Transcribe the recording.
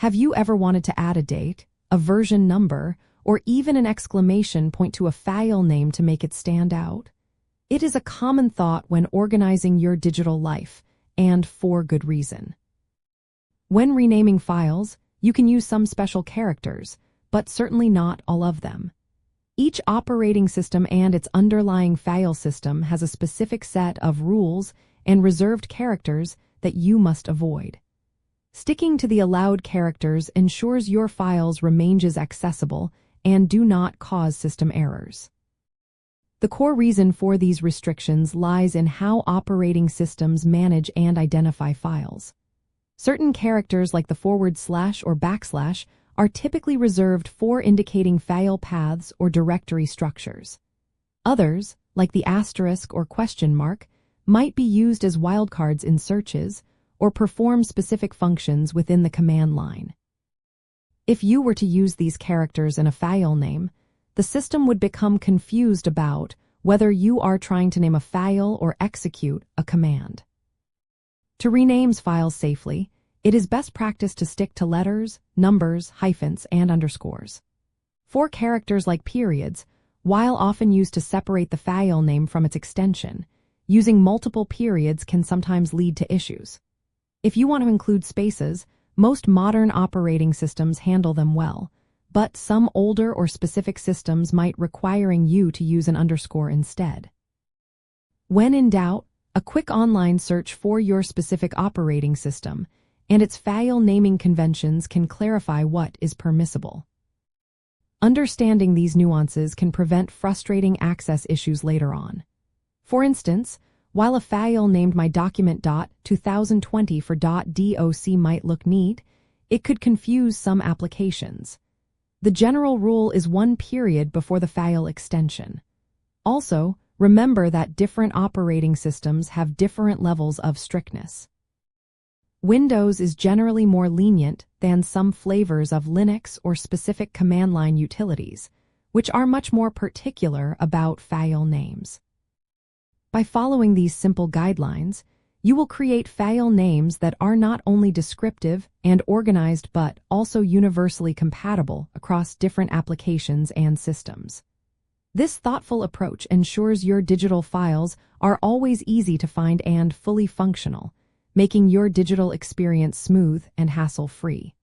Have you ever wanted to add a date, a version number, or even an exclamation point to a file name to make it stand out? It is a common thought when organizing your digital life, and for good reason. When renaming files, you can use some special characters, but certainly not all of them. Each operating system and its underlying file system has a specific set of rules and reserved characters that you must avoid. Sticking to the allowed characters ensures your files remain accessible and do not cause system errors. The core reason for these restrictions lies in how operating systems manage and identify files. Certain characters like the / or / are typically reserved for indicating file paths or directory structures. Others, like the asterisk or question mark, might be used as wildcards in searches or perform specific functions within the command line. If you were to use these characters in a file name, the system would become confused about whether you are trying to name a file or execute a command. To rename files safely, it is best practice to stick to letters, numbers, hyphens, and underscores. For characters like periods, while often used to separate the file name from its extension, using multiple periods can sometimes lead to issues. If you want to include spaces, most modern operating systems handle them well, but some older or specific systems might requiring you to use an underscore instead. When in doubt, a quick online search for your specific operating system and its file naming conventions can clarify what is permissible. Understanding these nuances can prevent frustrating access issues later on. For instance, while a file named mydocument.2020 for .doc might look neat, it could confuse some applications. The general rule is one period before the file extension. Also, remember that different operating systems have different levels of strictness. Windows is generally more lenient than some flavors of Linux or specific command line utilities, which are much more particular about file names. By following these simple guidelines, you will create file names that are not only descriptive and organized but also universally compatible across different applications and systems. This thoughtful approach ensures your digital files are always easy to find and fully functional, making your digital experience smooth and hassle-free.